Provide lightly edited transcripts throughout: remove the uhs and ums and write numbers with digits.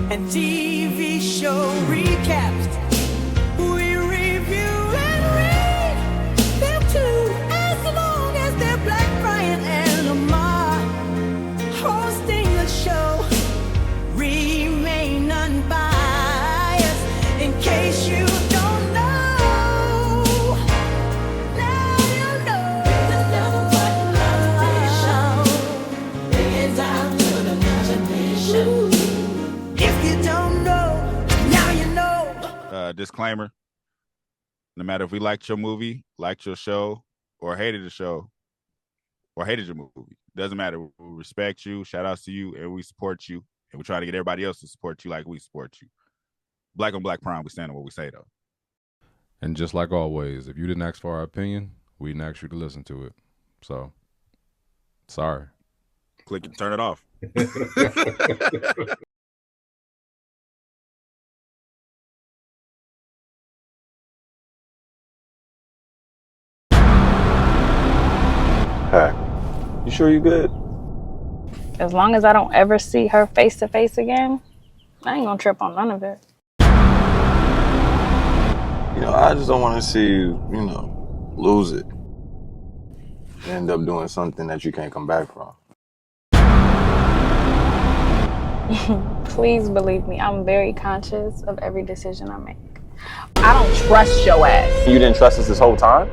and TV show recaps. We review and read them too, as long as they're Black, Brian and Lamar hosting the show. Remain unbiased in case you don't know. Now you know. The number one show is out to the imagination. If you don't know, now you know. Disclaimer: no matter if we liked your movie, liked your show, or hated the show, or hated your movie, doesn't matter. We respect you, shout outs to you, and we support you. And we try to get everybody else to support you like we support you. Black on Black Prime, we stand on what we say, though. And just like always, if you didn't ask for our opinion, we didn't ask you to listen to it. So, sorry. Click and turn it off. Hey, you sure you good? As long as I don't ever see her face to face again, I ain't gonna trip on none of it. You know, I just don't want to see you, lose it. You end up doing something that you can't come back from. Please believe me, I'm very conscious of every decision I make. I don't trust your ass. You didn't trust us this whole time?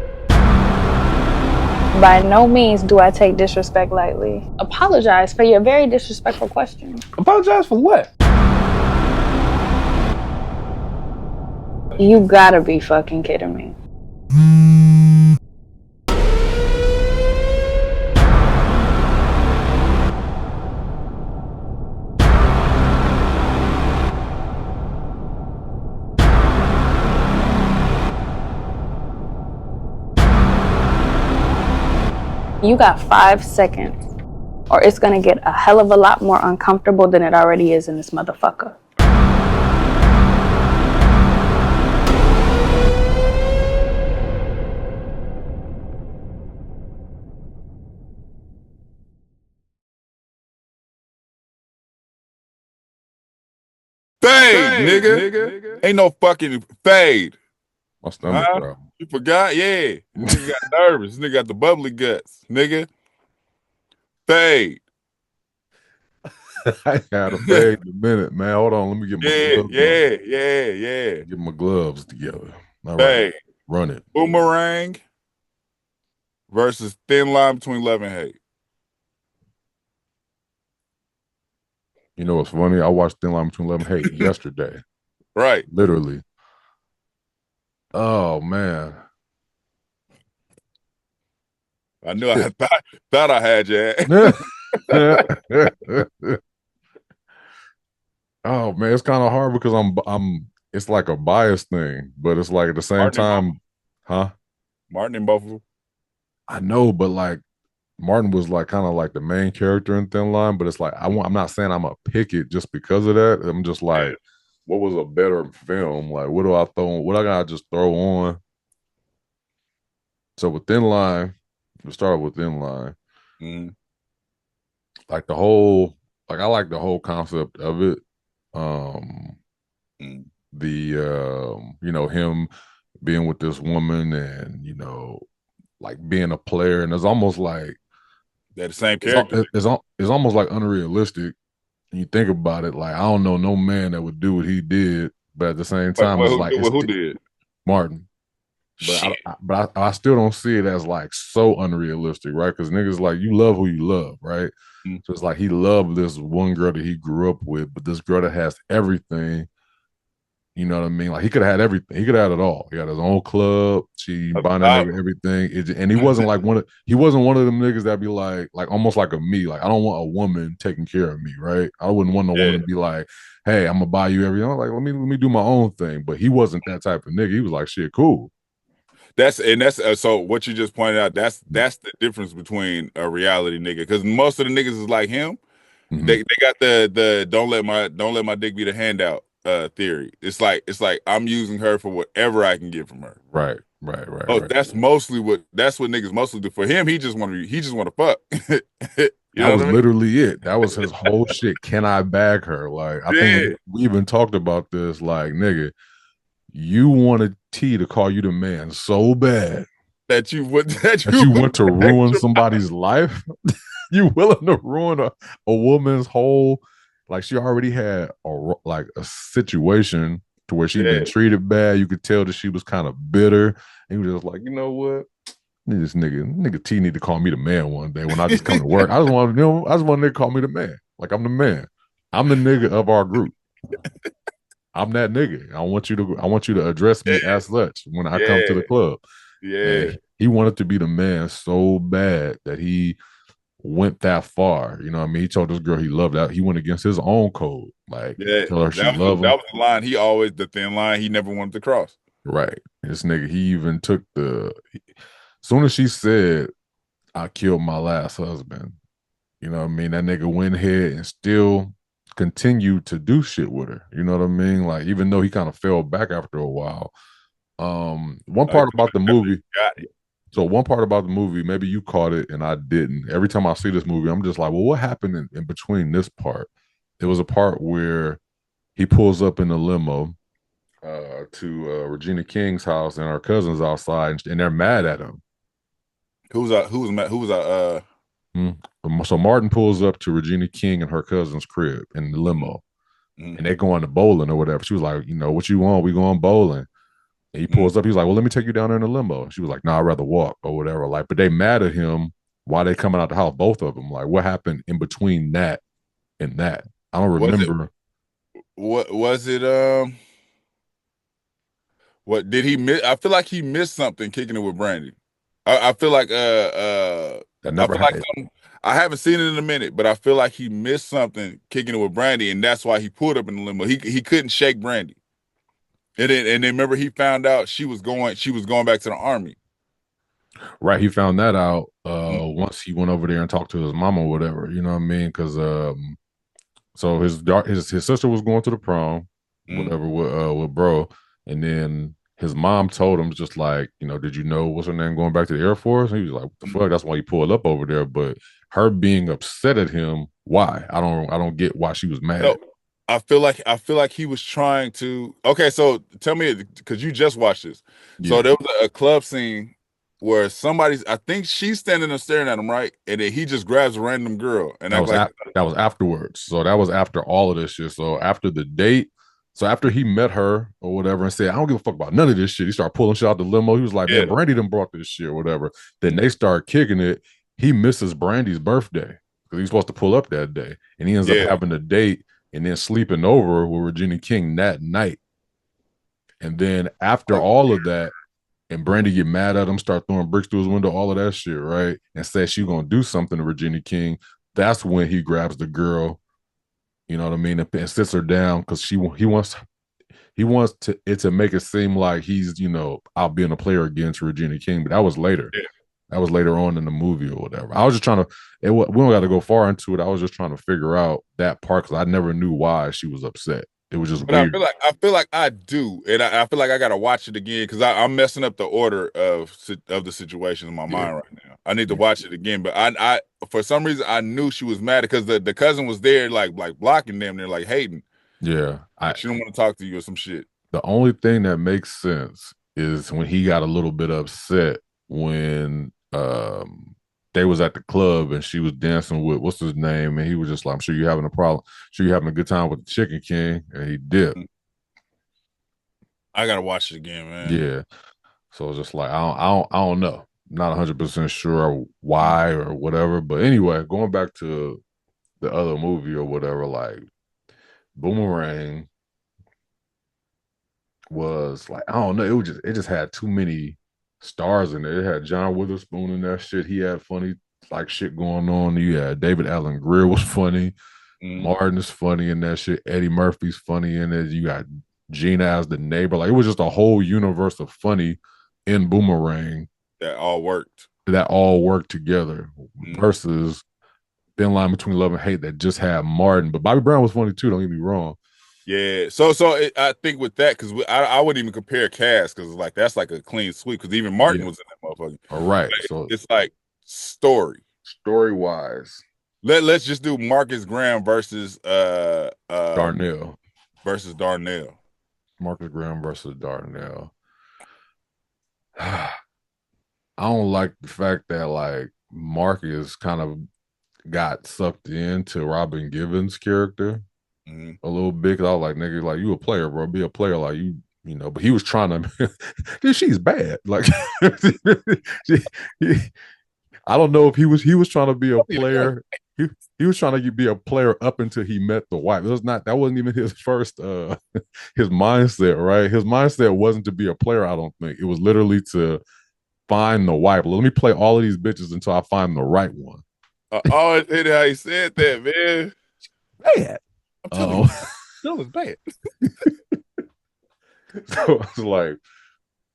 By no means do I take disrespect lightly. Apologize for your very disrespectful question. Apologize for what? You gotta be fucking kidding me. You got 5 seconds, or it's gonna get a hell of a lot more uncomfortable than it already is in this motherfucker. Fade, nigga. Ain't no fucking fade. My stomach, bro. You forgot? Yeah. Nigga got nervous. Nigga got the bubbly guts, nigga. Fade. I had a fade in a minute, man. Hold on, let me get my gloves. Yeah. Get my gloves together. All Fade. right, run it. Boomerang versus Thin Line Between Love and Hate. You know what's funny? I watched Thin Line Between Love and Hate yesterday. Right. Literally. Oh, man. I knew I thought I had you. Oh, man, it's kind of hard because I'm it's like a bias thing, but it's like at the same time, huh? Martin and both of them. I know, but like Martin was like kind of like the main character in Thin Line, but it's like I'm not saying I'm gonna pick it just because of that. I'm just like, what was a better film? Like, what do I throw? What I gotta just throw on? So with Thin Line, we start with Thin Line. Like the whole, like I like the whole concept of it. Him being with this woman and like being a player, and it's almost like they're the same character. It's almost like unrealistic. And you think about it, like I don't know no man that would do what he did, but at the same time, who did? Martin. But I still don't see it as like so unrealistic, right? Because niggas like you love who you love, right? So it's like he loved this one girl that he grew up with, but this girl that has everything. You know what I mean? Like he could have had everything. He could have had it all. He had his own club. She bonded everything. And he wasn't like one of them niggas that be like almost like a me. Like I don't want a woman taking care of me, right? I wouldn't want no woman to be like, hey, I'm gonna buy you everything. I'm like, let me do my own thing. But he wasn't that type of nigga. He was like, shit, cool. That's so what you just pointed out. That's the difference between a reality nigga, because most of the niggas is like him. They got the don't let my dick be the handout theory. It's like I'm using her for whatever I can get from her. Right. That's mostly what niggas mostly do. For him, he just want to fuck. That was literally it. That was his whole shit. Can I bag her? Like, I think we even talked about this. Like, nigga, you wanted T to call you the man so bad that you went to ruin somebody's life. You willing to ruin a woman's whole, like, she already had a situation to where she'd been treated bad. You could tell that she was kind of bitter. And he was just like, you know what? This nigga T need to call me the man one day when I just come to work. I just want nigga to call me the man. Like, I'm the man. I'm the nigga of our group. I'm that nigga. I want you to address me as such when I come to the club. Yeah. And he wanted to be the man so bad that he went that far. You know what I mean? He told this girl he loved that. He went against his own code. Like, tell her she loved him. That was the line the thin line he never wanted to cross. Right. This nigga, he even took as soon as she said, I killed my last husband, you know what I mean? That nigga went ahead and still continued to do shit with her. You know what I mean? Like, even though he kind of fell back after a while. One part about the movie. So one part about the movie, maybe you caught it and I didn't. Every time I see this movie, I'm just like, well, what happened in between this part? There was a part where he pulls up in the limo to Regina King's house and her cousins outside, and they're mad at him. So Martin pulls up to Regina King and her cousin's crib in the limo, and they going to bowling or whatever. She was like, you know, what you want? We going bowling. And he pulls up. He's like, well, let me take you down there in the limo. She was like, no, I'd rather walk or whatever. Like, but they mad at him while they coming out the house, both of them. Like, what happened in between that and that? I don't remember. What was it? What did he miss? I feel like he missed something kicking it with Brandy. I feel like that never happened. I haven't seen it in a minute, but I feel like he missed something kicking it with Brandy, and that's why he pulled up in the limo. He couldn't shake Brandy, and then remember he found out she was going back to the army. Right, he found that out once he went over there and talked to his mom or whatever. You know what I mean? Because so his sister was going to the prom, whatever with bro, and then his mom told him just like, you know, did you know what's her name going back to the Air Force? And he was like, what the fuck? That's why he pulled up over there. But her being upset at him, why? I don't get why she was mad. No, I feel like he was trying to. Okay, so tell me, because you just watched this. Yeah. So there was a club scene where I think she's standing there staring at him, right? And then he just grabs a random girl. And that was afterwards. So that was after all of this shit. So after the date, so after he met her or whatever and said, I don't give a fuck about none of this shit, he started pulling shit out the limo. He was like, man, Brandy done brought this shit or whatever. Then they start kicking it. He misses Brandy's birthday because he's supposed to pull up that day. And he ends up having a date and then sleeping over with Regina King that night. And then after all of that, and Brandy get mad at him, start throwing bricks through his window, all of that shit, right? And says she's gonna do something to Regina King. That's when he grabs the girl, you know what I mean, and sits her down because he wants to make it seem like he's, you know, out being a player against Regina King. But that was later. Yeah. That was later on in the movie or whatever. I was just trying to. We don't got to go far into it. I was just trying to figure out that part because I never knew why she was upset. It was just weird. I feel like I do, and I feel like I gotta watch it again because I'm messing up the order of the situation in my mind right now. I need to watch it again, but I for some reason I knew she was mad because the cousin was there like blocking them. They're like hating. Yeah, she don't want to talk to you or some shit. The only thing that makes sense is when he got a little bit upset when they was at the club and she was dancing with what's his name, and he was just like, I'm sure you're having a problem. Sure you're having a good time with the Chicken King, and he did. I gotta watch it again, man. Yeah. So it's just like I don't know. Not 100% sure why or whatever. But anyway, going back to the other movie or whatever, like Boomerang was like, I don't know, it just had too many stars in it. It had John Witherspoon in that shit. He had funny like shit going on. You had David Allen Greer was funny. Martin is funny in that shit. Eddie Murphy's funny in it. You got Gina as the neighbor. Like, it was just a whole universe of funny in Boomerang that all worked together versus Thin Line Between Love and Hate that just had Martin. But Bobby Brown was funny too, don't get me wrong. Yeah, so I think with that, because I wouldn't even compare cast because like that's like a clean sweep because even Martin was in that motherfucker. All right, so it's like story wise, Let's just do Marcus Graham versus Darnell. Darnell. Marcus Graham versus Darnell. I don't like the fact that like Marcus kind of got sucked into Robin Givens' character a little bit. Cause I was like, nigga, like you a player, bro. Be a player, like you know. But he was trying to. Dude, she's bad. Like, I don't know if he was trying to be a player. He was trying to be a player up until he met the wife. That wasn't even his first his mindset, right? His mindset wasn't to be a player, I don't think. It was literally to find the wife. Let me play all of these bitches until I find the right one. Oh, I hate how he said that, man. Bad. I'm telling you, still is bad. So it's like,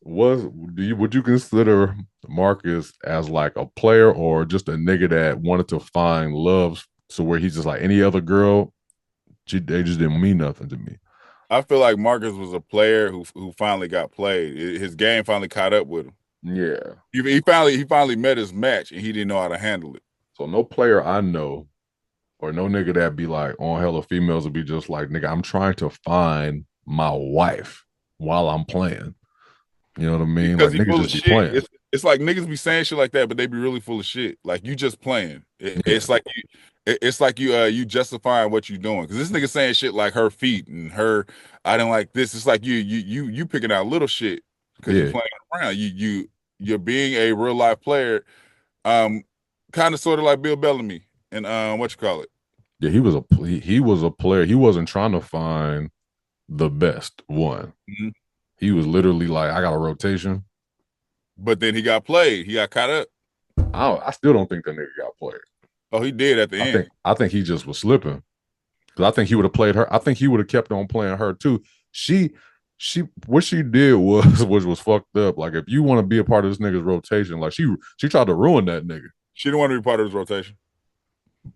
would you consider Marcus as like a player or just a nigga that wanted to find love, so where he's just like any other girl, they just didn't mean nothing to me? I feel like Marcus was a player who finally got played. His game finally caught up with him. Yeah, he finally met his match, and he didn't know how to handle it. So no player I know, or no nigga that be like on hella females would be just like, nigga, I'm trying to find my wife while I'm playing. You know what I mean? Because like niggas just be playing. It's like niggas be saying shit like that, but they be really full of shit. Like you just playing. It's like you justifying what you doing. Because this nigga saying shit like her feet and her, I didn't like this. It's like you picking out little shit because you're playing around. You're being a real life player. Kind of sort of like Bill Bellamy and what you call it. Yeah, he was a player. He wasn't trying to find the best one. Mm-hmm. He was literally like, I got a rotation. But then he got played. He got caught up. I still don't think that nigga got played. Oh, he did at the end. I think he just was slipping. Because I think he would have played her. I think he would have kept on playing her too. She what she did was fucked up. Like if you want to be a part of this nigga's rotation, like she tried to ruin that nigga. She didn't want to be part of his rotation.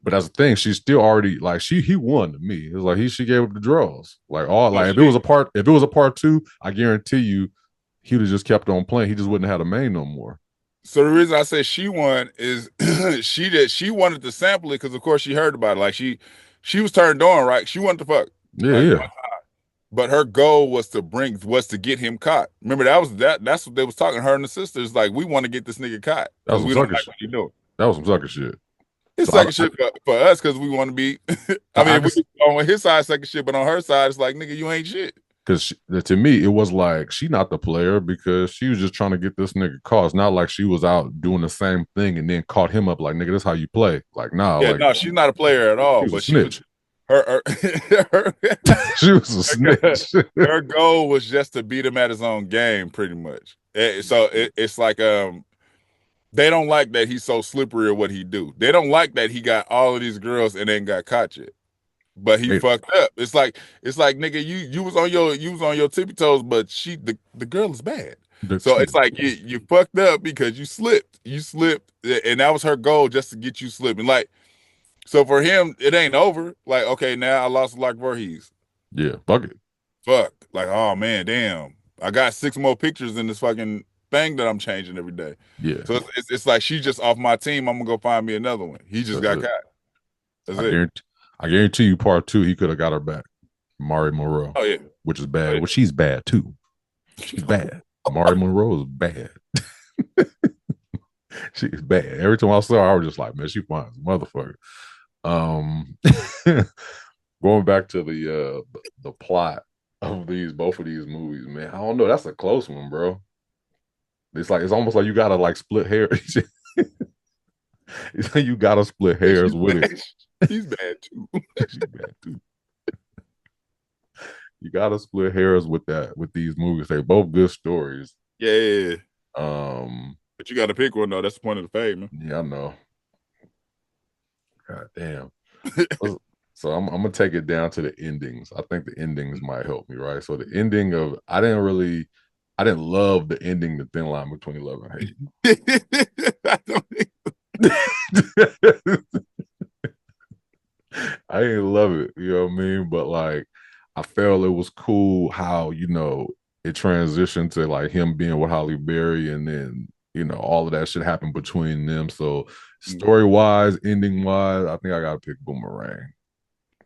But that's the thing. She's still already like he won to me. It was like she gave up the draws. Like if it was a part two, I guarantee you he would have just kept on playing. He just wouldn't have had a main no more. So the reason I said she won is she wanted to sample it because of course she heard about it. Like she was turned on, right? She wanted to fuck. Yeah, like, yeah. But her goal was to get him caught. Remember that's what they was talking. Her and the sisters like we want to get this nigga caught because we don't like what he doing. That was some sucker shit. It's sucker shit for us because we want to be. I mean, on his side, sucker shit, but on her side, it's like, nigga, you ain't shit. Because to me, it was like she not the player because she was just trying to get this nigga caught. It's not like she was out doing the same thing and then caught him up like, nigga, this how you play. Like, nah. Yeah, no, she's not a player at all. But she was she was a snitch. Her goal was just to beat him at his own game, pretty much. So it's like they don't like that he's so slippery at what he do. They don't like that he got all of these girls and ain't got caught yet. But he fucked up. It's like nigga, you was on your tippy toes, but the girl is bad. So it's like you fucked up because you slipped. You slipped, and that was her goal, just to get you slipping. Like, so for him, it ain't over. Like, okay, now I lost like Voorhees. Yeah, fuck it. Fuck. Like, oh man, damn. I got 6 more pictures in this fucking thing that I'm changing every day. Yeah. So it's like she's just off my team. I'm gonna go find me another one. He just got caught. That's it. I guarantee you, part 2, he could have got her back. Mari Monroe. Oh yeah. Which is bad. Well, she's bad too. She's bad. Mari Monroe is bad. She's bad. Every time I saw her, I was just like, man, she fine as a motherfucker. Going back to the plot of both of these movies, man. I don't know. That's a close one, bro. It's almost like you gotta like split hairs. It's like you gotta split hairs with it. She's bad too. She's bad too. You gotta split hairs with these movies. They're both good stories. Yeah. But you gotta pick one though. That's the point of the fame, man. Yeah, I know. God damn. So I'm gonna take it down to the endings. I think the endings might help me, right? So the ending of I didn't love the ending to Thin Line Between Love and Hate. I didn't love it, you know what I mean? But like I felt it was cool how, you know, it transitioned to like him being with Halle Berry and then all of that shit happened between them. So story wise, ending wise, I think I gotta pick Boomerang.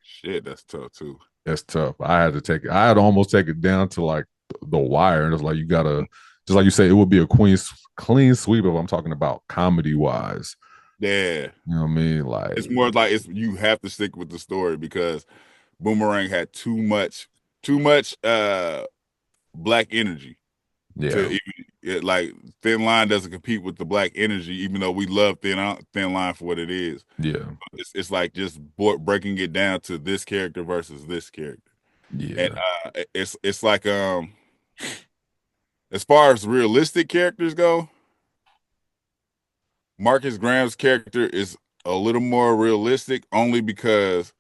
Shit, that's tough too. That's tough. I had to almost take it down to like the wire, and it's like you gotta, just like you say, it would be a clean sweep if I'm talking about comedy wise. Yeah, You know what I mean? Like it's more like you have to stick with the story because Boomerang had too much black energy to yeah, even like Thin Line doesn't compete with the black energy, even though we love Thin Line for what it is. yeah, It's like just breaking it down to this character versus this character, and yeah. it's like as far as realistic characters go, Marcus Graham's character is a little more realistic only because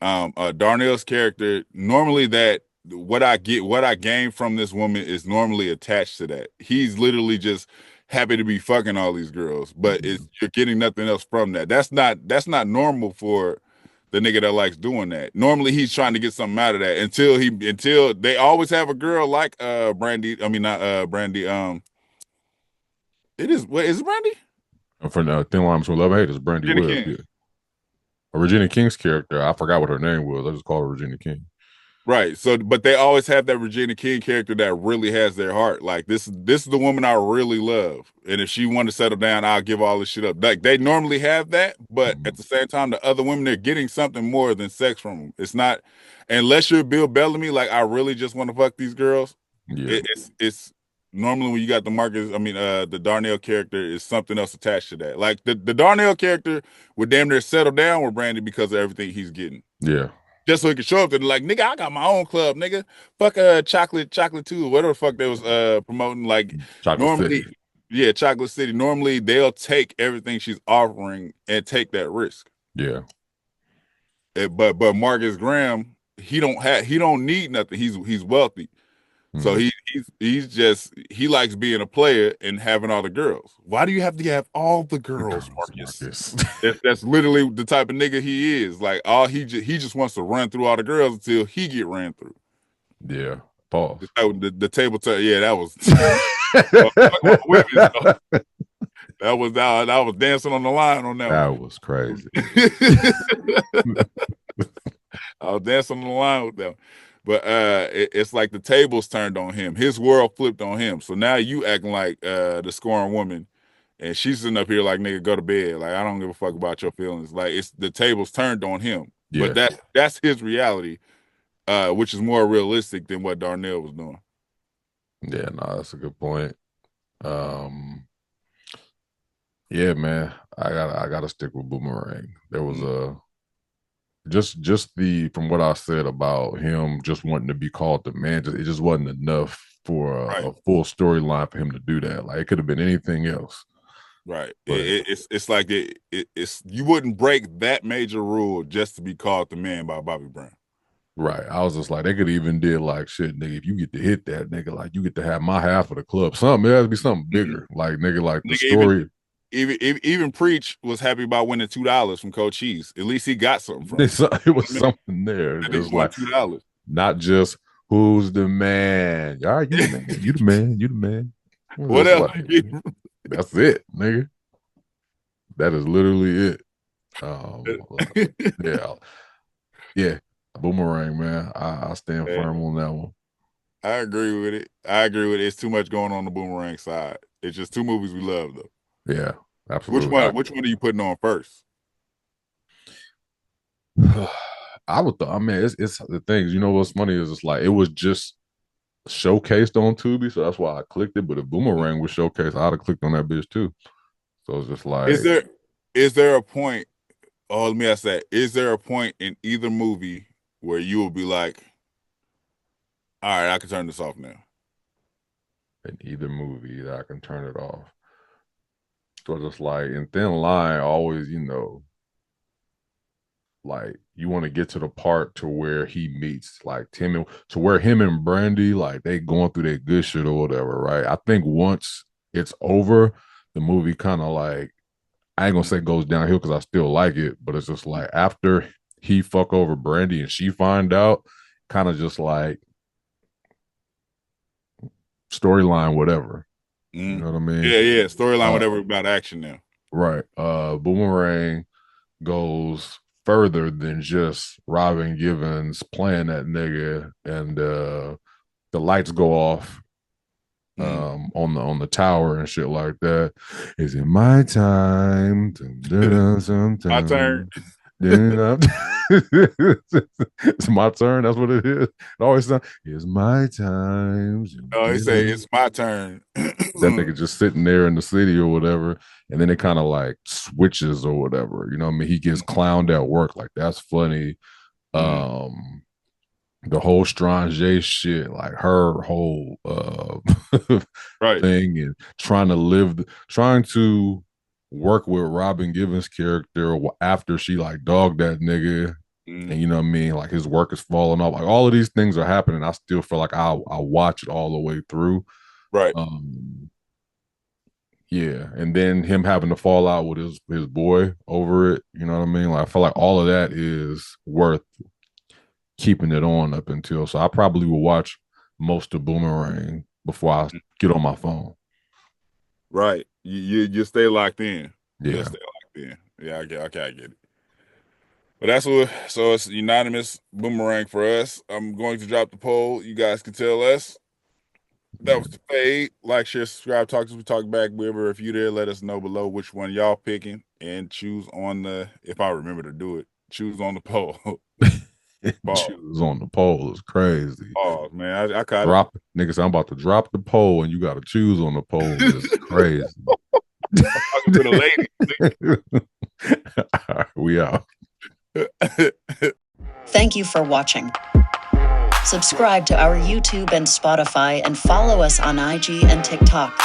Darnell's character normally that what I gain from this woman is normally attached to that. He's literally just happy to be fucking all these girls, but you're getting nothing else from that. That's not normal for the nigga that likes doing that. Normally he's trying to get something out of that until they always have a girl like Brandy. I mean not Brandy. It is what is it Brandy? From Thin Line Between Love and Hate is Brandy Jenny Webb. King. Yeah. Regina King's character, I forgot what her name was. I just called her Regina King. Right. So, but they always have that Regina King character that really has their heart. Like this is the woman I really love, and if she want to settle down, I'll give all this shit up. Like they normally have that, but at the same time, the other women they're getting something more than sex from them. It's not unless you're Bill Bellamy. Like I really just want to fuck these girls. Yeah, It's normally when you got the Darnell character is something else attached to that. Like the Darnell character would damn near settle down with Brandy because of everything he's getting. yeah. Just so he could show up and like, nigga, I got my own club, nigga. Fuck chocolate too, whatever the fuck they was promoting. Like Chocolate normally, City. yeah, Chocolate City. Normally they'll take everything she's offering and take that risk. Yeah. But Marcus Graham, he don't need nothing. He's wealthy. So he likes being a player and having all the girls. Why do you have to have all the girls, Marcus? That's literally the type of nigga he is. Like he just wants to run through all the girls until he get ran through. Yeah. Pause. The table yeah, that was that was dancing on the line on that. That was crazy. I was dancing on the line with them. But it's like the tables turned on him. His world flipped on him. So now you acting like the scoring woman, and she's sitting up here like, nigga, go to bed. Like, I don't give a fuck about your feelings. Like, it's the tables turned on him. Yeah. But that's his reality, which is more realistic than what Darnell was doing. Yeah, no, that's a good point. Yeah, man, I gotta stick with Boomerang. There was just from what I said about him just wanting to be called the man, it just wasn't enough for a full storyline for him to do that. Like it could have been anything else. Right. It's like it's you wouldn't break that major rule just to be called the man by Bobby Brown. Right. I was just like, they could even did like shit, nigga. If you get to hit that, nigga, like you get to have my half of the club. Something it has to be something bigger. Like nigga, like the story. Even Preach was happy about winning $2 from Coach Cheese. At least he got something from it. It was something there. It was like $2. Not just who's the man. All right, you the man. You the man. You the man. Whatever. Like, that's it, nigga. That is literally it. Yeah. Boomerang, man. I stand firm on that one. I agree with it. It's too much going on the Boomerang side. It's just two movies we love, though. Yeah, absolutely. Which one are you putting on first? I would. I mean, it's the things. You know what's funny is it's like it was just showcased on Tubi, so that's why I clicked it. But if Boomerang was showcased, I'd have clicked on that bitch too. So it's just like, is there a point? Oh, let me ask that. Is there a point in either movie where you will be like, all right, I can turn this off now? In either movie that I can turn it off. So just like in Thin Line, always, like you want to get to the part to where he meets like Tim, to where him and Brandy, like they going through their good shit or whatever, right? I think once it's over, the movie kind of like, I ain't gonna say goes downhill because I still like it, but it's just like after he fuck over Brandy and she find out, kind of just like storyline, whatever. Mm-hmm. You know what I mean? Yeah. Storyline, whatever about action now. Right. Boomerang goes further than just Robin Givens playing that nigga, and the lights go off on the tower and shit like that. Is it my time? My turn. It's my turn. That's what it is. It always sounds, it's my time. Oh, he say it's my turn. That nigga just sitting there in the city or whatever, and then it kind of like switches or whatever. You know what I mean? He gets clowned at work. Like, that's funny. The whole Strange shit, like her whole right thing, and trying to work with Robin Givens' character after she like dogged that nigga. And you know what I mean? Like, his work is falling off. Like, all of these things are happening. I still feel like I watch it all the way through. Right. Yeah. And then him having to fall out with his boy over it. You know what I mean? Like, I feel like all of that is worth keeping it on up until. So I probably will watch most of Boomerang before I get on my phone. Right. You stay locked in. Yeah. You stay locked in. Yeah, okay, I get it. But that's what. So it's unanimous Boomerang for us. I'm going to drop the poll. You guys can tell us. That was the fade. Like, share, subscribe, talk to us. We talk back. Wherever, if you there, let us know below which one y'all picking, and choose on the. If I remember to do it, choose on the poll. Choose on the poll is crazy. Oh man, I caught drop it. Niggas, I'm about to drop the poll, and you got to choose on the poll. It's crazy. I'm talking to the lady. We out. Thank you for watching. Subscribe to our YouTube and Spotify, and follow us on IG and TikTok.